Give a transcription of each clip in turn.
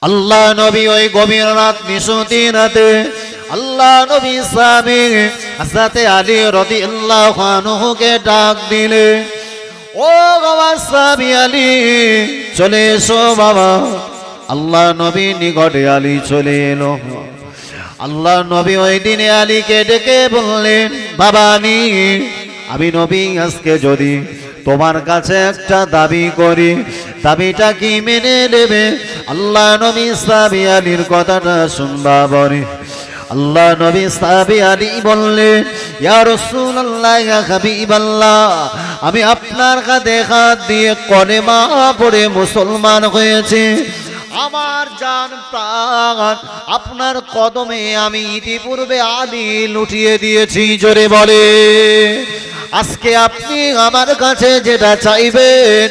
আল্লাহ নবী ওই গভীর রাত নিশুতি রাতে আল্লাহ নবী সাহাবী হযরত আলী রাদিয়াল্লাহু আনহুকে ডাক দিলে, ও বাবা সাহাবী আলী চলে এসো বাবা। আল্লাহ নবী নিকটে আলী চলে এলো। আল্লাহ নবী ওই দিনে আলীকে ডেকে বললেন, বাবা আলী, আমি নবী আজকে যদি তোমার কাছে একটা দাবি করি, দাবিটা কি মেনে নেবে? আল্লাহ নবী সাহাবী আলীর কথাটা শুনবা বলে আল্লাহ নবী সাহাবী আলী বললেন, ইয়া রাসূলুল্লাহ, ইয়া হাবিবাল্লাহ, আমি আপনার কাছে হাত দিয়ে কলেমা পড়ে মুসলমান হয়েছি। আমার জান প্রাণ আপনার কদমে আমি ইতিপূর্বে আলী লুটিয়ে দিয়েছি। জোরে বলে, আজকে আপনি আমার কাছে যেটা চাইবেন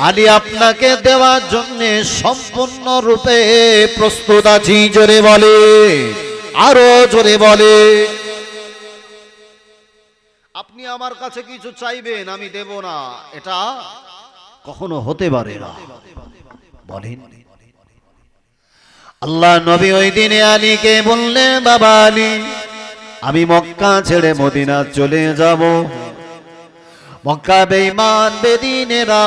আলী আপনাকে দেওয়ার জন্য সম্পূর্ণ রূপে প্রস্তুত আছি। জোরে বলে, আরো জোরে বলে, আপনি আমার কাছে কিছু চাইবেন আমি দেব না, এটা কখনো হতে পারে না। বলেন, আল্লাহ নবী ওই দিনে আলীকে বললেন, বাবা আলী, আমি মক্কা ছেড়ে মদিনা চলে যাব। মক্কা বেঈমান বেদিনেরা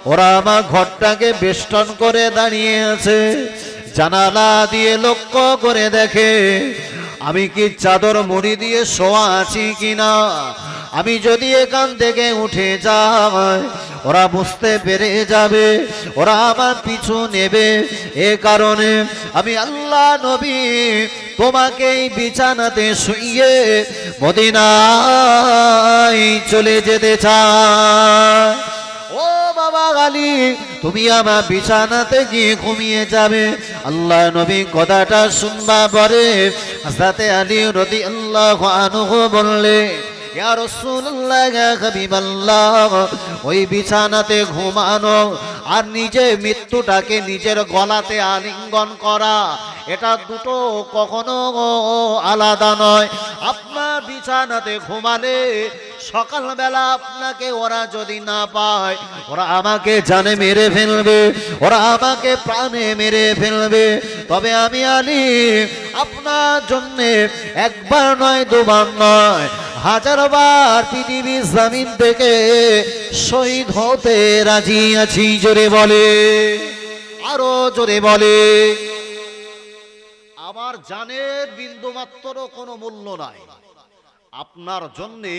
ওরা আমার ঘরটাকে বেষ্টন করে দাঁড়িয়ে আছে। জানালা দিয়ে লক্ষ্য করে দেখে আমি কি চাদর মুড়ি দিয়ে শোয়া আছি কিনা। আমি যদি এখান থেকে উঠে যাই ওরা বুঝতে পেরে যাবে, ওরা আমার পিছু নেবে। এ কারণে আমি আল্লাহ নবী তোমাকে বিছানাতে শুইয়ে মদিনায় চলে যেতে চাই। ও বাবা আলী, তুমি আমার বিছানাতে গিয়ে ঘুমিয়ে যাবে। আল্লাহ নবী কথাটা শুনবা পরে হযরত আলী রাদিয়াল্লাহু আনহু বললে, ইয়া রাসূলুল্লাহ, ইয়া হাবিবাল্লাহ, ওই বিছানাতে ঘুমানো আর নিজে মৃত্যুটাকে নিজের গলাতে আলিঙ্গন করা, এটা দুটো কখনো আলাদা নয়। আপনার বিছানাতে ঘুমালে সকালবেলা আপনাকে ওরা যদি না পায় ওরা আমাকে জানে মেরে ফেলবে, ওরা আমাকে প্রাণে মেরে ফেলবে। তবে আমি আলী আপনার জন্য একবার নয় দুবার নয় 1000 বার পৃথিবীর জমিন থেকে শহীদ হতে রাজি আছি। জোরে বলে, আরো জোরে বলে, আমার জানের বিন্দুমাত্র কোনো মূল্য নাই। আপনার জন্যে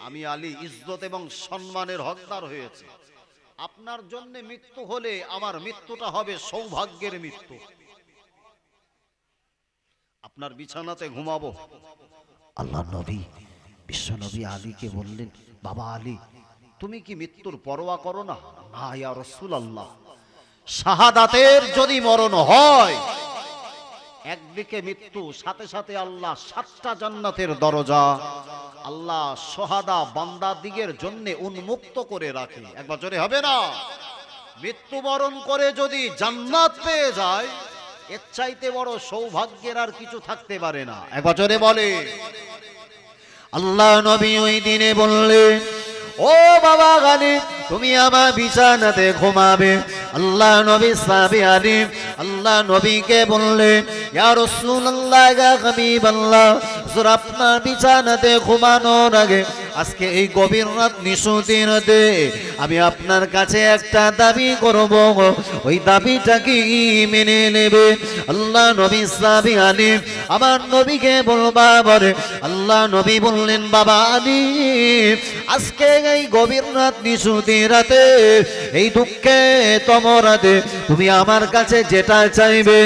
আমি আলী ইজ্জত এবং সম্মানের হকদার হয়েছে। আপনার জন্য মৃত্যু হলে আমার মৃত্যুটা হবে সৌভাগ্যের মৃত্যু। আপনার বিছানাতে ঘুমাবো। আল্লাহ নবী বিশ্ব নবী আলীকে বললেন, বাবা আলী, তুমি কি মৃত্যুর পরোয়া করো না? না ইয়া রাসূলুল্লাহ, শাহাদাতের যদি মরণ হয় একদিকে মৃত্যু, সাথে সাথে আল্লাহ 7টা জান্নাতের দরজা আল্লাহ শাহাদা বান্দা দিগের জন্য উন্মুক্ত করে রাখে। একবার জোরে হবে না? মৃত্যুবরণ করে যদি জান্নাত পেয়ে যায় এর চাইতে বড় সৌভাগ্যের আর কিছু থাকতে পারে না। একবার জোরে বলে। আল্লাহ নবী ওই দিনে বললেন, ও বাবা আলী, তুমি আমার বিছানাতে ঘুমাবে। আল্লাহ নবী সাহাবী আলী আল্লাহ নবীকে বললেন, ইয়া রাসূলুল্লাহ, ইয়া হাবিবাল্লাহ, হুজুর আপনার বিছানাতে ঘুমানোর আগে আজকে এই গভীর রাত নিশুতি রাতে আমি আপনার কাছে একটা দাবি করব, ওই দাবিটা কি মেনে নেবে? আল্লাহ নবী সাহাবী আলী আমার নবীকে বলবা বলে আল্লাহ নবী বললেন, বাবা আলী, আজকে এই গভীর রাত নিশুতি রাতে এই দুঃখে তমরাতে তুমি আমার কাছে যেটা চাইবে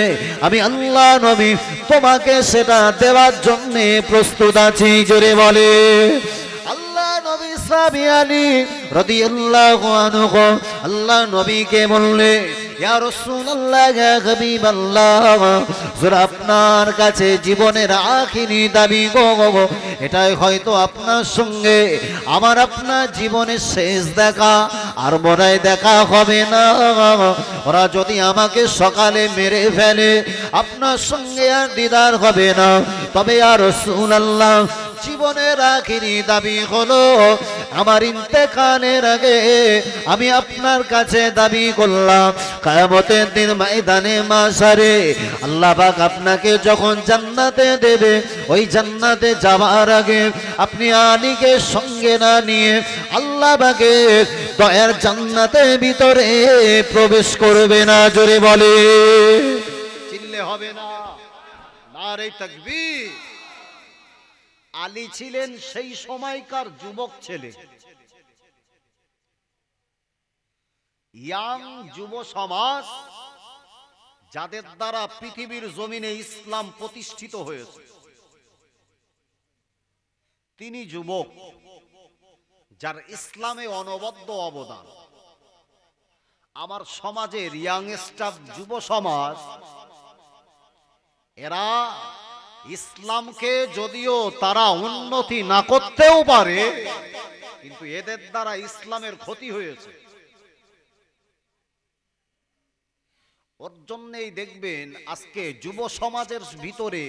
আমি আল্লাহ নবী তোমাকে সেটা দেওয়ার জন্য প্রস্তুত আছি। জোরে বলে। আল্লাহ নবী সাহাবী আলী রাদিয়াল্লাহু আনহু আল্লাহ নবীকে বললে, ইয়া রাসূলুল্লাহ, ইয়া হাবিবাল্লাহ, যারা আপনার কাছে জীবনের আখিরি দাবি গো, এটাই হয়তো আপনার সঙ্গে আমার আপনার জীবনের শেষ দেখা, আর মরায় দেখা হবে না। ওরা যদি আমাকে সকালে মেরে ফেলে আপনার সঙ্গে আর দিদার হবে না। তবে ইয়া রাসূলুল্লাহ, জীবনের আখিরি দাবি হলো আমার ইন্তেকালের আগে আমি আপনার কাছে দাবি করলাম, কিয়ামতের দিন ময়দানে মাশারে আল্লাহ পাক আপনাকে যখন জান্নাতে দেবে, ওই জান্নাতে যাওয়ার আগে আপনি আলীকে সঙ্গে না নিয়ে আল্লাহ পাকে দয়ার জান্নাতের ভিতরে প্রবেশ করবে না। জোরে বলে চিল্লে হবে না, নারে তাকবীর। আলী ছিলেন সেই সময়কার যুবক ছেলে, ইয়াং যুব সমাজ, যাদের দ্বারা পৃথিবীর জমিনে ইসলাম প্রতিষ্ঠিত হয়েছে। তিনি যুবক যার ইসলামে অনবদ্য অবদান। আমার সমাজের ইয়াংস্টার যুব সমাজ, এরা ইসলামকে যদিও তারা উন্নতি না করতেও পারে, কিন্তু এদের দ্বারা ইসলামের ক্ষতি হয়েছে। ওর জন্যই দেখবেন আজকে যুব সমাজের ভিতরে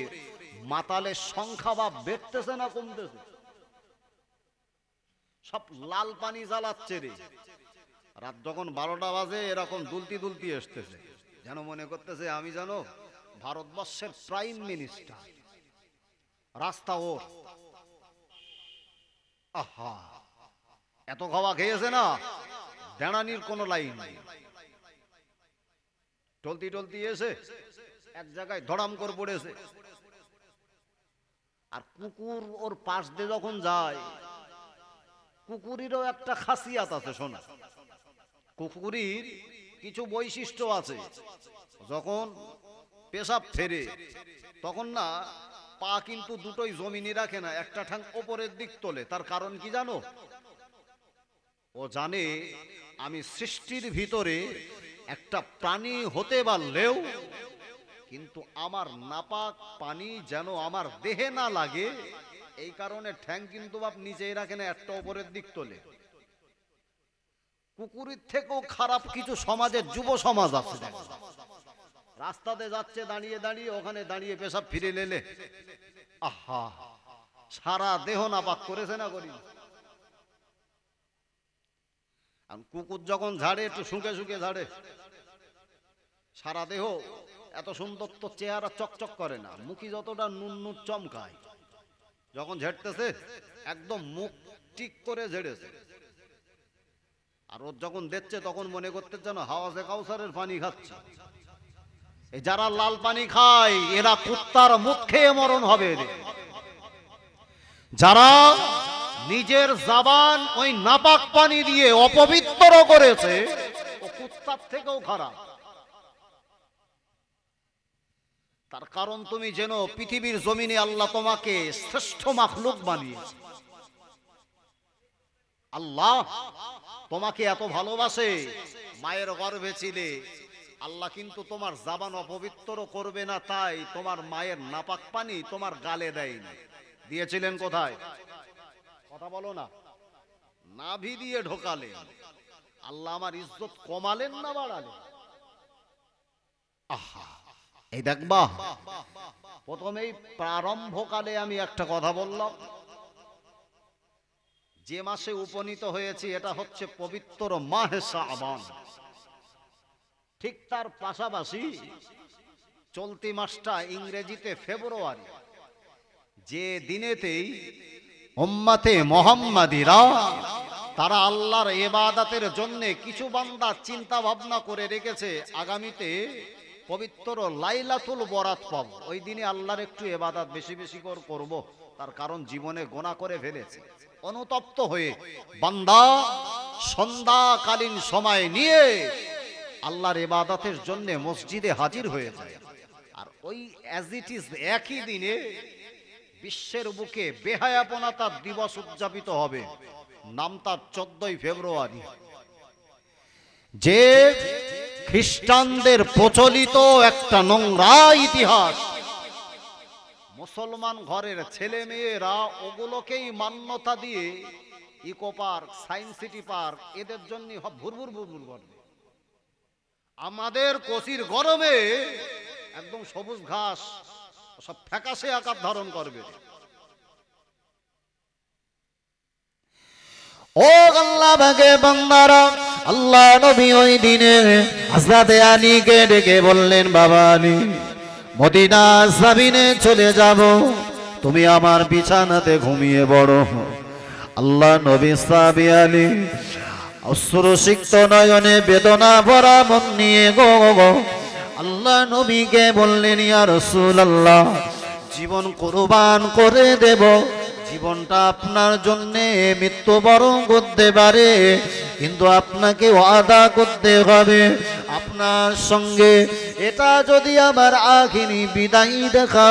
মাতালের সংখ্যা বা বেড়তেছে না কমতেছে? সব লাল পানি জ্বালাচ্ছে রে, রাত যখন 12টা বাজে এরকম দুলতি দুলতি আসতেছে, যেন মনে করতেছে আমি জানো ভারতবর্ষের প্রাইম মিনিস্টার, রাস্তা ওর। আহা, এত খাওয়া খেয়েছে না, দেড়ানির কোনো লাইন নেই। টলতি টলতি এসে এক জায়গায় ধড়াম করে পড়েছে। আর কুকুর ওর পাশ দিয়ে যখন যায়, কুকুরেরও একটা খাসিয়াত আছে। শোনা, কুকুরের কিছু বৈশিষ্ট্য আছে। যখন পেশাব ফেরে তখন না পা কিন্তু দুটোই জমিনে রাখে না, একটা ঠ্যাং ওপরের দিক তোলে। তার কারণ কি জানো? ও জানে আমি সৃষ্টির ভিতরে একটা প্রাণী হতে পারলেও কিন্তু আমার নাপাক পানি যেন আমার দেহে না লাগে, এই কারণে ঠ্যাং কিন্তু বাপ নিচেই রাখে না, একটা ওপরের দিক তোলে। কুকুরের থেকেও খারাপ কিছু সমাজের যুব সমাজ আছে। রাস্তাতে যাচ্ছে দাঁড়িয়ে দাঁড়িয়ে, ওখানে দাঁড়িয়ে পেশাব ফিরে লেলে, আহা, সারা দেহ নাপাক করেছে না করি। কুকুর যখন ঝাড়ে একটু শুকে শুকে ঝাড়ে, সারা দেহ এত সুন্দর তো চেহারা চকচক করে না, মুখি যতটা নুন নুন চমকায়। যখন ঝেড়তেছে একদম মুখ ঠিক করে ঝেড়েছে। আর ওর যখন দেখছে তখন মনে করতে যেন হাওয়াজে কাউসারের পানি খাচ্ছে। এই যারা লাল পানি খায় এরা কুত্তার মুখ খেয়ে মরণ হবে। যারা নিজের জবান ওই নাপাক পানি দিয়ে অপবিত্র করেছে, ও কুত্তার থেকেও খারাপ। তার কারণ তুমি যেন পৃথিবীর জমিনে আল্লাহ তোমাকে শ্রেষ্ঠ মাখলুক বানিয়েছে। আল্লাহ তোমাকে এত ভালোবাসে, মায়ের গর্ভে ছিলে, আল্লাহ কিন্তু তোমার জবান অপবিত্র করবে না, তাই তোমার মায়ের নাপাক পানি তোমার গালে দেয়নি। দিয়েছিলেন কোথায়? কথা বলো না। নাভি দিয়ে ঢোকালেন। আল্লাহ আমার ইজ্জত কমালেন না বাড়ালেন? আহা, এই দেখবা, প্রথমেই প্রারম্ভকালে আমি একটা কথা বললাম, যে মাসে উপনীত হয়েছি এটা হচ্ছে পবিত্র মাহে শাবান। ঠিক তার পাশাপাশি চলতি মাসটা ইংরেজিতে ফেব্রুয়ারি, যে দিনেতেই উম্মতে মুহাম্মাদিরা তারা আল্লাহর ইবাদতের জন্য কিছু বান্দা চিন্তা ভাবনা করে রেখেছে আগামীতে পবিত্র লাইলাতুল বরাত পাবো। ওই দিনে আল্লাহর একটু ইবাদত বেশি বেশি করব। তার কারণ জীবনে গুনাহ করে ফেলেছে। অনুতপ্ত হয়ে বান্দা সন্ধ্যাকালীন সময় নিয়ে আল্লাহর ইবাদতের জন্য মসজিদে হাজির হয়ে যায়। আর ওই অ্যাজ ইট ইজ একই দিনে বিশ্বের বুকে বেহায়াপনাতার দিবস উদযাপিত হবে। নাম তার 14ই ফেব্রুয়ারি, যে খ্রিস্টানদের প্রচলিত একটা নোংরা ইতিহাস। মুসলমান ঘরের ছেলে মেয়েরা ওগুলোকেই মান্যতা দিয়ে eco park, science city park এদের জন্য ভুরভুর ভুরভুর করবে। আমাদের কচির গরমে একদম সবুজ ঘাস সব ফ্যাকাশে আকার ধারণ করবে। ও আল্লাহ ভাগে বান্দারা, আল্লাহ নবী ওই দিনে হযরত আলীকে ডেকে বললেন, বাবা আলী, মদিনা সাবিনে চলে যাব, তুমি আমার বিছানাতে ঘুমিয়ে পড়ো। আল্লাহ নবী সাহাবী আলী অশ্রুসিক্ত নয়নে বেদনা ভরা মন নিয়ে গো আল্লাহ নবীকে বললেন, ইয়া রাসূলুল্লাহ, জীবন কুরবান করে দেব, জীবনটা আপনার জন্যে মৃত্যুবরণ করতে পারে, কিন্তু আপনাকে ওয়াদা করতে হবে আপনার সঙ্গে এটা যদি আমার আখিরি বিদায় দেখা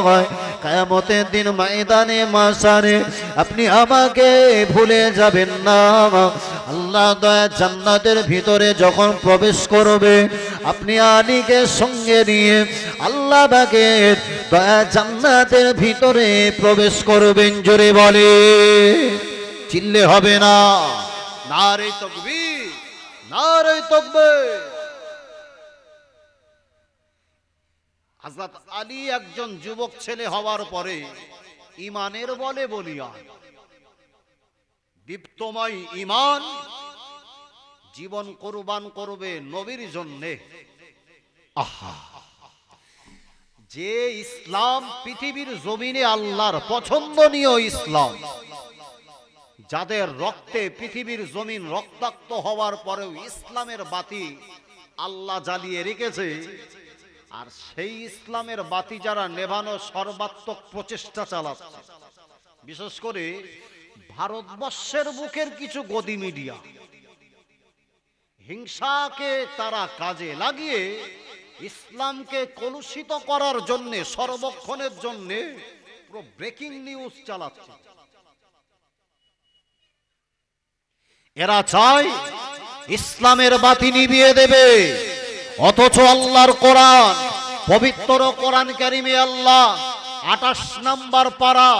হয়, কিয়ামতের দিন ময়দানে মাশারে আপনি আমাকে ভুলে যাবেন না। আল্লাহ দয়া জান্নাতের ভিতরে যখন প্রবেশ করবে, আপনি আলীকে সঙ্গে নিয়ে আল্লাহ পাকের দয়া জান্নাতের ভিতরে প্রবেশ করবেন। জোরে বলে, চিল্লে হবে না। নারে তাকবীর, নারে তাকবীর। হযরত আলী একজন যুবক ছেলে হওয়ার পরে ঈমানের বলে বলিয়ান, দীপ্তময় ঈমান, জীবন কুরবান করবে নবীর জন্যে। আহা, যে ইসলাম পৃথিবীর জমিনে আল্লাহর পছন্দনীয় ইসলাম, যাদের রক্তে পৃথিবীর জমিন রক্তাক্ত হওয়ার পরেও ইসলামের বাতি আল্লাহ জ্বালিয়ে রেখেছে, আর সেই ইসলামের বাতি যারা নেভানো সর্বাত্মক প্রচেষ্টা চালাচ্ছে, বিশেষ করে ভারতবর্ষের বুকের কিছু গদি মিডিয়া হিংসাকে তারা কাজে লাগিয়ে ইসলামকে কলুষিত করার জন্য সর্বক্ষণের জন্য পুরো ব্রেকিং নিউজ চালাচ্ছে। এরা চায় ইসলামের বাতি নিভিয়ে দেবে, অথচ আল্লাহর কোরআন, পবিত্র কোরআন কারিমে আল্লাহ 28 নম্বর পারা,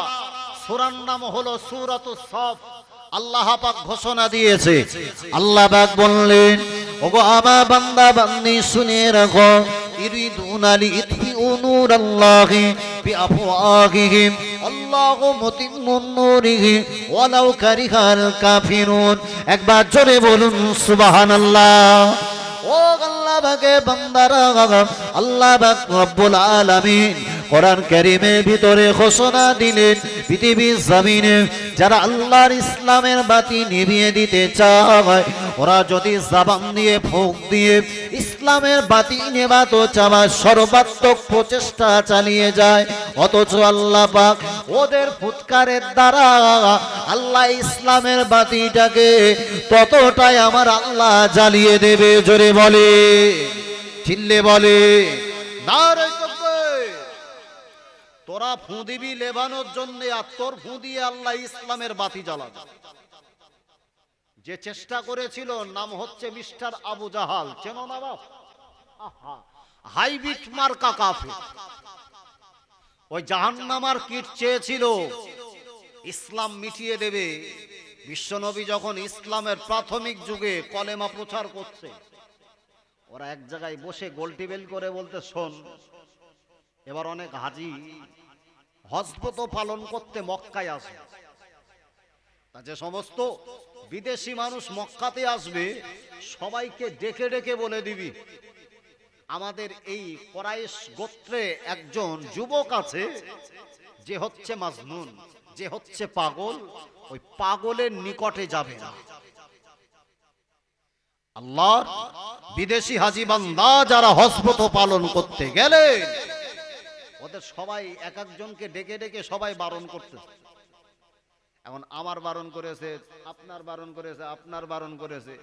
সূরার নাম হলো সূরাতুস সাফ, আল্লাহ পাক ঘোষণা দিয়েছে। আল্লাহ পাক বললেন, ওগো আমার বান্দা বান্দি শুনে রাখো, ইরিদুনা লিইতফিউ নূরাল্লাহি বিআফওয়াহিহিম আল্লাহু মুতিম্মু নূরিহি ওয়ালাউ কারিহাল কাফিরুন। একবার জোরে বলুন সুবহানাল্লাহ। ও আল্লাহ পাকের বান্দারা, আল্লাহ পাক রব্বুল আলামিন কোরআন কারীমের ভিতরে ঘোষণা দিলেন, পৃথিবীর জমিনে যারা আল্লাহর ইসলামের বাতি নিভিয়ে দিতে চায়, ওরা যদি জবান দিয়ে ফুঁক দিয়ে ইসলামের বাতি নেভাতে চাওয়ার সর্বাত্মক প্রচেষ্টা চালিয়ে যায়, অথচ আল্লাহ পাক ওদের ফুৎকারের দ্বারা আল্লাহ ইসলামের বাতিটাকে ততটাই আমার আল্লাহ জ্বালিয়ে দেবে। জোরে বলে, চিল্লে বলে, নারে তাকবীর। তোরা ফুঁ দিবি লেবানোর জন্য, আর তোর ফুঁ দিয়ে আল্লাহ ইসলামের বাতি জ্বালাবে। যে চেষ্টা করেছিল নাম হচ্ছে মিস্টার আবু জাহাল, চেনো না বাপ? হাইব্রিড মার্কা কাফের, ওই জাহান্নামার কীট চেয়েছিল ইসলাম মিটিয়ে দেবে। বিশ্বনবী যখন ইসলামের প্রাথমিক যুগে কলেমা প্রচার করছে, ওরা এক জায়গায় বসে গোলটিবেল করে বলতে, শোন, এবার অনেক হাজি হজব্রত পালন করতে মক্কায় আসবে, তা যে সমস্ত বিদেশি মানুষ মক্কাতে আসবে সবাইকে ডেকে ডেকে বলে দিবি, আমাদের এই কুরাইশ গোত্রে একজন যুবক আছে যে হচ্ছে মাজনুন, যে হচ্ছে পাগল, ওই পাগলের নিকটে যাবে না। আল্লাহর বিদেশি হাজি বান্দা যারা হজব্রত পালন করতে গেলে ওদের সবাই এক একজনকে ডেকে ডেকে সবাই বারণ করতে। এখন আমার বারণ করেছে, আপনার বারণ করেছে, আপনার বারণ করেছে।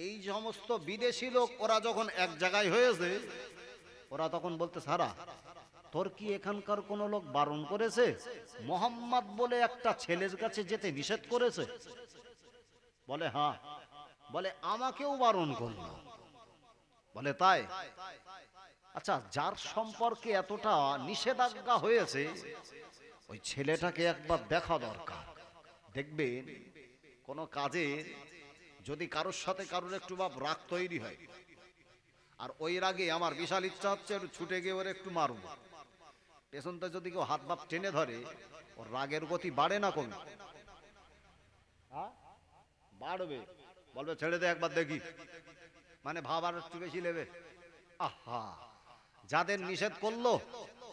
এই সমস্ত বিদেশি লোক ওরা যখন এক জায়গায় হয়েছে, ওরা তখন বলতে, সারা তোর কি এখানকার কোন লোক বারণ করেছে? মোহাম্মদ বলে একটা ছেলের কাছে যেতে নিষেধ করেছে? বলে হ্যাঁ। বলে আমাকেও বারণ করলো। বলে তাই? আচ্ছা, যার সম্পর্কে এতটা নিষেধাজ্ঞা হয়েছে ওই ছেলেটাকে একবার দেখা দরকার। দেখবেন কোন কাজে যদি কারোর সাথে কারোর একটু ভাব রাগ তৈরি হয়, আর ওই রাগে আমার বিশাল ইচ্ছা হচ্ছে একটু ছুটে গিয়ে ওর একটু মারবো, পেছনটা যদি কেউ হাত বাপ টেনে ধরে, ওর রাগের গতি বাড়ে না কমে? বাড়বে, বলবে ছেড়ে দে একবার দেখি, মানে ভাব আর একটু বেশি নেবে। আহা, যাদের নিষেধ করলো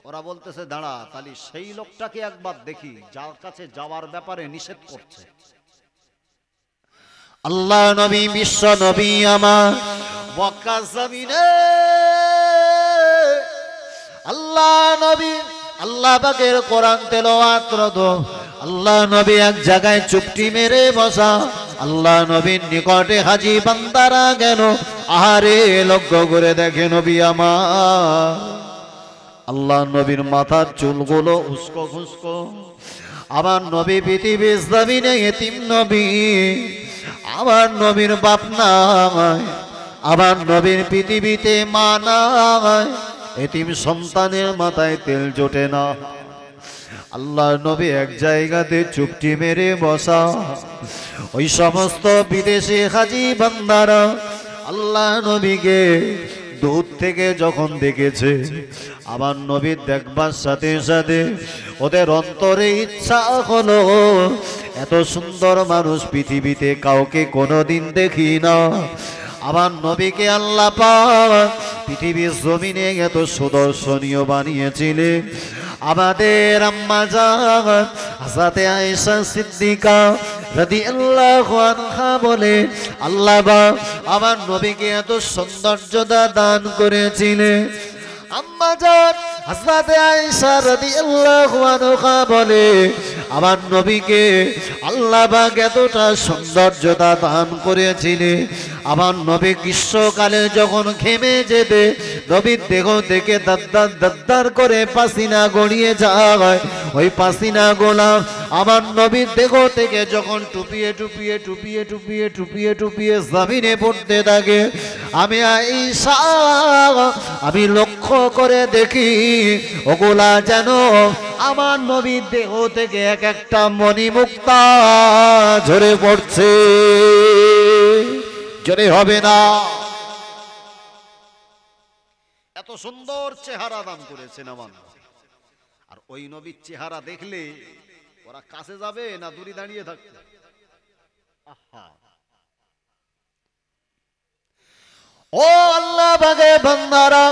ওরা বলতেছে দাঁড়া, তাহলে সেই লোকটাকে একবার দেখি যার কাছে যাওয়ার ব্যাপারে নিষেধ করছে। আল্লাহ নবী, বিশ্ব নবী আমার মক্কা জমিনে আল্লাহ নবী আল্লাহ পাকের কোরআন তেলাওয়াত করত। আল্লাহ নবী এক জায়গায় চুপটি মেরে বসা। আল্লাহ নবীর নিকটে হাজী বান্দারা গেল। আহারে, লক্ষ্য করে দেখে নবী আমার, আল্লাহ নবীর মাথার চুলগুলো উস্কো খুস্কো। আমার নবী পৃথিবীর জমিনে এতিম নবী। আমার নবীর বাপ নাই, আমার নবীর পৃথিবীতে মা নাই। এতিম সন্তানের মাথায় তেল জোটে না। আল্লাহ নবী এক জায়গাতে চুপটি মেরে বসা। ওই সমস্ত বিদেশি হাজী বান্দারা আল্লাহ নবীকে দূর থেকে যখন দেখেছে, আমার নবী দেখবার সাথে সাথে ওদের অন্তরে ইচ্ছা হলো, এত সুন্দর মানুষ পৃথিবীতে কাউকে কোনোদিন দেখি না। আমার নবীকে আল্লাহ পাক পৃথিবীর জমিনে এত সুদর্শনীয় বানিয়েছিলেন। আমাদের আম্মা জান হযরতে আয়েশা সিদ্দিকা রাদিয়াল্লাহু আনহা বলে, আল্লাহ পাক আমার নবীকে এত সৌন্দর্যতা দান করেছিলেন। আম্মা জান হযরতে আয়েশা রাদিয়াল্লাহু আনহা বলে, আমার নবীকে আল্লাহ পাক এতটা সৌন্দর্যতা দান করেছিলেন। আমার নবী গ্রীষ্মকালে যখন ঘেমে যেতে, নবীর দেহ থেকে দাদ্দার দাদ্দার করে পাসিনা গড়িয়ে যায়। ওই পাসিনা গোলা আমার নবীর দেহ থেকে যখন টুপিয়ে টুপিয়ে টুপিয়ে টুপিয়ে টুপিয়ে টুপিয়ে জমিনে পড়তে থাকে, আমি আয়েশা আমি লক্ষ্য করে দেখি ওগুলা যেন আমার নবীর দেহ থেকে এক একটা মণিমুক্তা ঝরে পড়ছে। জোরে হবে না? এত সুন্দর চেহারা দান করেছেন আমার। আর ওই নবীর চেহারা দেখলে ওরা কাছে যাবে না দূরে দাঁড়িয়ে থাকবে? আহা, ও আল্লাহ পাকের বান্দারা,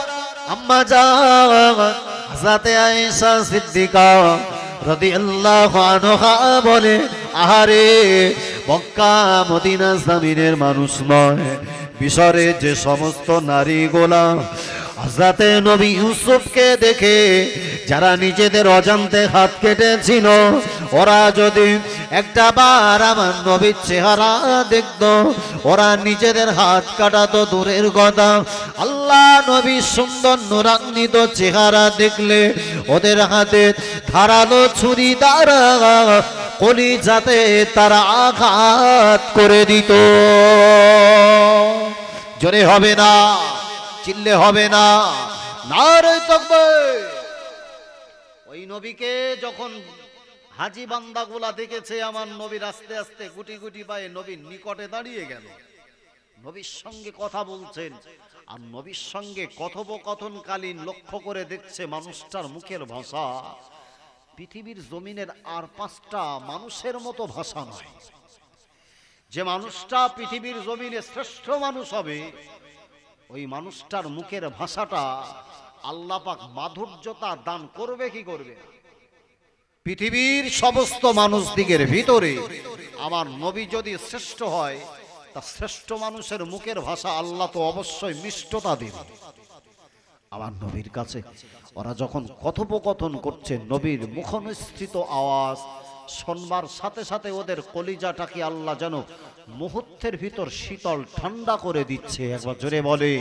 আম্মা জান হযরতে আয়েশা সিদ্দিকা রাদিয়াল্লাহু আনহা বলে, আহারে, মক্কা মদিনা জমিনের মানুষ নয়, মিশরে যে সমস্ত নারীগুলা হযরতে নবী ইউসুফকে দেখে যারা নিজেদের অজান্তে হাত কেটেছিল, ওরা যদি একটা বার আমার নবীর চেহারা দেখত, ওরা নিজেদের হাত কাটাতো দূরের কথা, আল্লাহ নবীর সুন্দর নূরান্বিত চেহারা দেখলে ওদের হাতে ধারালো ছুরি দ্বারা কলিজাতে তারা আঘাত করে দিত। জোরে হবে না? চিল্লে হবে না? নারে তাকবীর! ওই নবীকে যখন হাজী বান্দাগুলা দেখেছে, আমার নবীর আস্তে আস্তে গুটি গুটি পায়ে নবীর নিকটে দাঁড়িয়ে গেল। নবীর সঙ্গে কথা বলছেন, আর নবীর সঙ্গে কথোপকথনকালীন লক্ষ্য করে দেখছে মানুষটার মুখের ভাষা পৃথিবীর জমিনের আর 5টা মানুষের মতো ভাষা নয়। যে মানুষটা পৃথিবীর জমিনে শ্রেষ্ঠ মানুষ হবে, ওই মানুষটার মুখের ভাষাটা আল্লাহ পাক মাধুর্যতা দান করবে কি করবে? পৃথিবীর সমস্ত মানুষ দিকের ভিতরে আমার নবী যদি শ্রেষ্ঠ হয়, তা শ্রেষ্ঠ মানুষের মুখের ভাষা আল্লাহ তো অবশ্যই মিষ্টতা দেবে। আমার নবীর কাছে ওরা যখন কথোপকথন করছে, নবীর মুখনিসৃত আওয়াজ শুনবার সাথে সাথে ওদের কলিজাটাকে আল্লাহ যেন মুহূর্তের ভিতর শীতল ঠান্ডা করে দিচ্ছে। একবার জোরে বলে,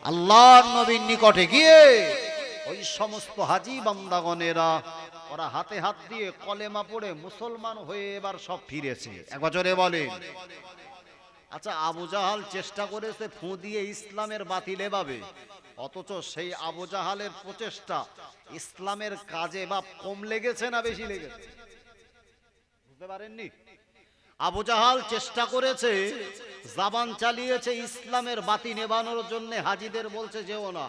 আল্লাহর নবীর নিকটে গিয়ে ওই সমস্ত হাজী বান্দাগণেরা ওরা হাতে হাত দিয়ে কলেমা পড়ে মুসলমান হয়ে এবার সব ফিরেছে। একবার জোরে বলে। আচ্ছা, আবু জাহাল চেষ্টা করেছে ফু দিয়ে ইসলামের বাতি লেবাবে, অথচ সেই আবু জাহালের প্রচেষ্টা ইসলামের কাজে বা কম লেগেছে না বেশি লেগেছে? বুঝতে পারেননি? আবু জাহাল চেষ্টা করেছে, জাবান চালিয়েছে ইসলামের বাতি নেবানোর জন্য, হাজীদের বলছে যেও না,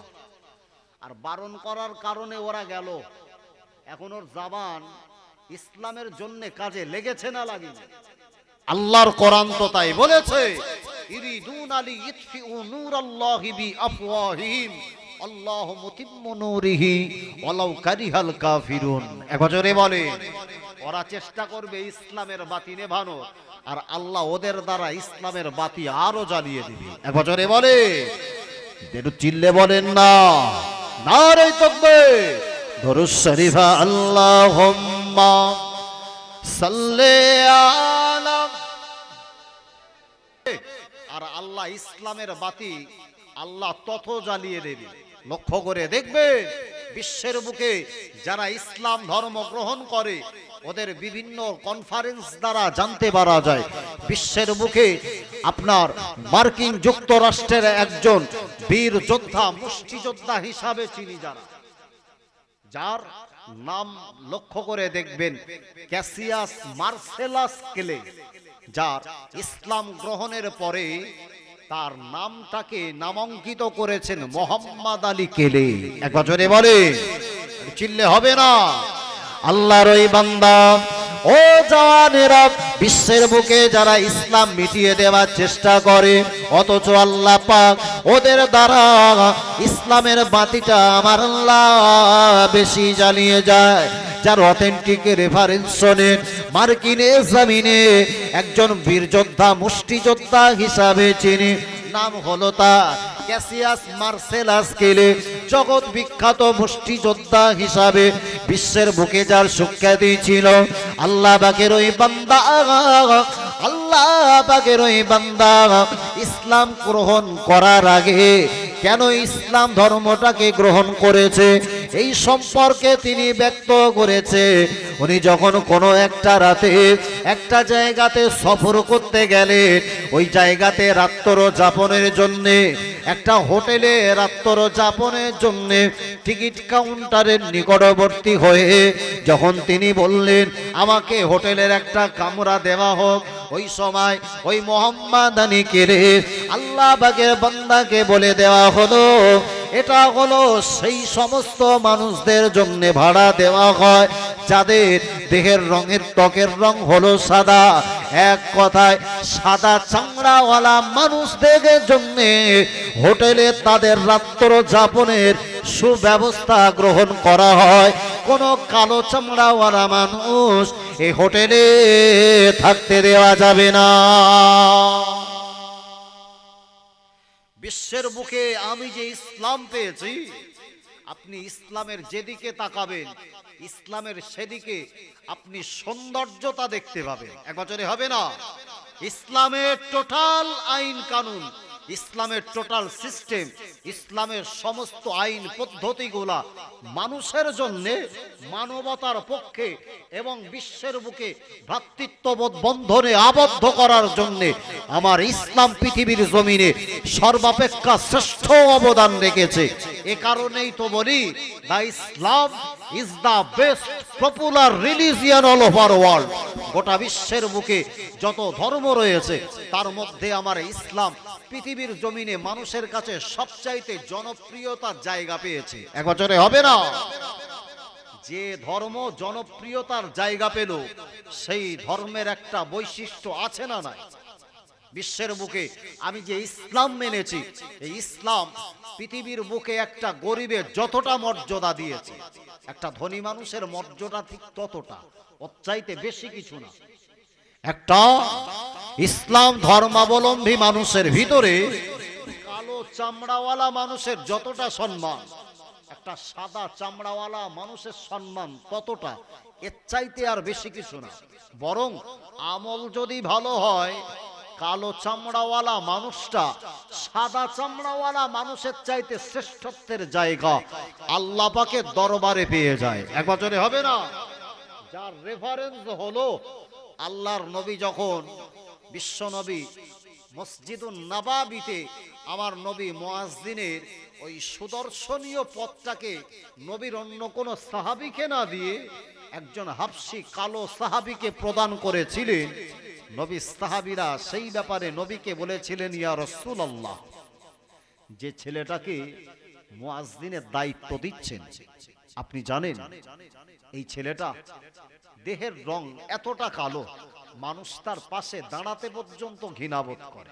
আর বারণ করার কারণে ওরা গেল। এখন ওর জাবান ইসলামের জন্য কাজে লেগেছে না লাগেনি? আল্লাহর কোরআন তো তাই বলেছে, ইরিদুনা লিইতফিউ নূরাল্লাহি বিআফওয়াহিহিম আল্লাহু মুতিম্মু নূরিহি ওয়ালাউ কারিহাল কাফিরুন। একজনে বলে ওরা চেষ্টা করবে ইসলামের বাতি নেভানো, আর আল্লাহ ওদের দ্বারা ইসলামের বাতি আরো জ্বালিয়ে দিবে। একজনে বলে, একটু চিল্লে বলেন না, নারে তাকবীর, দরুদ শরীফ, আল্লাহুম্মা সাল্লি আলা। আর আল্লাহ ইসলামের বাতি আল্লাহ তত জ্বালিয়ে দেবে। লক্ষ্য করে দেখবে বিশ্বের বুকে যারা ইসলাম ধর্ম গ্রহণ করে ওদের বিভিন্ন কনফারেন্স দ্বারা জানতে পারা যায়, বিশ্বের বুকে আপনার মার্কিন যুক্তরাষ্ট্রের একজন বীর যোদ্ধা, মুষ্টিযোদ্ধা হিসাবে চিনি যার নাম লক্ষ্য করে দেখবেন ক্যাসিয়াস মার্সেলাস ক্লে, যার ইসলাম গ্রহণের পরে তার নামটাকে নামাঙ্কিত করেছেন মোহাম্মদ আলী কেলে। একবার জোরে বলে, চিল্লে হবে না। আল্লাহর ওই বান্দা, ও জওয়ানেরা, বিশ্বের বুকে যারা ইসলাম মিটিয়ে দেওয়ার চেষ্টা করে অথচ আল্লাহ পাক ওদের দ্বারা ইসলামের বাতিটা আমার আল্লাহ বেশি জ্বালিয়ে যায়, যার অথেন্টিক রেফারেন্স শোনেন মার্কিনে জমিনে একজন বীর যোদ্ধা, মুষ্টিযোদ্ধা হিসাবে চিনি, নাম হলো তার ক্যাসিয়াস মার্সেলাস ক্লে। জগৎ বিখ্যাত মুষ্টিযোদ্ধা হিসাবে বিশ্বের বুকে যার সুখ্যাতি ছিল, আল্লাহ পাকের ওই বান্দা, আল্লাহ পাকের ওই বান্দা ইসলাম গ্রহণ করার আগে কেন ইসলাম ধর্মটাকে গ্রহণ করেছে এই সম্পর্কে তিনি ব্যক্ত করেছে। উনি যখন কোনো একটা রাতে একটা জায়গাতে সফর করতে গেলেন, ওই জায়গাতে রাত্র যাপনের জন্যে একটা হোটেলে রাত্র যাপনের জন্যে টিকিট কাউন্টারের নিকটবর্তী হয়ে যখন তিনি বললেন আমাকে হোটেলের একটা কামরা দেওয়া হোক, ওই সময় ওই মোহাম্মদ আলী কেলে আল্লাহ পাকের বান্দাকে বলে দেওয়া হলো এটা হলো সেই সমস্ত মানুষদের জন্য ভাড়া দেওয়া হয় যাদের দেহের রঙের ত্বকের রং হলো সাদা। এক কথায় সাদা চামড়াওয়ালা মানুষদের জন্য হোটেলে তাদের রাত্র যাপনের সুব্যবস্থা গ্রহণ করা হয়। কোনো কালো চামড়াওয়ালা মানুষ এই হোটেলে থাকতে দেওয়া যাবে না। বিশ্বের বুকে আমি যে ইসলাম পেয়েছি, আপনি ইসলামের যেদিকে তাকাবেন ইসলামের সেদিকে আপনি সৌন্দর্যতা দেখতে পাবেন। এক বছরে হবে না। ইসলামের টোটাল আইন কানুন, ইসলামের টোটাল সিস্টেম, ইসলামের সমস্ত আইন পদ্ধতিগুলা মানুষের জন্য, মানবতার পক্ষে এবং বিশ্বের বুকে ভ্রাতৃত্ববোধ বন্ধনে আবদ্ধ করার জন্য আমার ইসলাম পৃথিবীর জমিনে সর্বাপেক্ষা শ্রেষ্ঠ অবদান রেখেছে। এ কারণেই তো বলি the Islam is the best popular religion all over world. গোটা বিশ্বের বুকে যত ধর্ম রয়েছে তার মধ্যে আমার ইসলাম পৃথিবীর জমিনে মানুষের কাছে সবচাইতে জনপ্রিয়তার জায়গা পেয়েছে। এক বছরে হবে না। যে ধর্ম জনপ্রিয়তার জায়গা পেল সেই ধর্মের একটা বৈশিষ্ট্য আছে না নাই? বিশ্বের বুকে আমি যে ইসলাম মেনেছি, এই ইসলাম পৃথিবীর বুকে একটা গরিবের যতটা মর্যাদা দিয়েছে, একটা ধনী মানুষের মর্যাদা ঠিক ততটা, ওর চাইতে বেশি কিছু না। একটা ইসলাম ধর্মাবলম্বী মানুষের ভিতরে কালো চামড়াওয়ালা মানুষের যতটা সম্মান, একটা সাদা চামড়াওয়ালা মানুষের সম্মান ততটা, এর চাইতে আর বেশি কিছু না। বরং আমল যদি ভালো হয়, কালো চামড়াওয়ালা মানুষটা সাদা চামড়াওয়ালা মানুষের চাইতে শ্রেষ্ঠত্বের জায়গা আল্লাহ পাকের দরবারে পেয়ে যায়। এক বছরে হবে না। যার রেফারেন্স হলো আল্লাহর নবী যখন বিশ্ব নবী মসজিদুন নববীতে আমার নবী মুয়াজ্জিনের ওই সুদর্শনীয় পথটাকে নবীর অন্য কোনো সাহাবীকে না দিয়ে একজন হাবশী কালো সাহাবীকে প্রদান করেছিলেন, নবী সাহাবীরা সেই ব্যাপারে নবীকে বলেছিলেন, ইয়া রাসূলুল্লাহ, যে ছেলেটাকে মুয়াজ্জিনের দায়িত্ব দিচ্ছেন আপনি জানেন এই ছেলেটা দেহের রং এতটা কালো, মানুষ তার পাশে দাঁড়াতে পর্যন্ত ঘৃণাবোধ করে।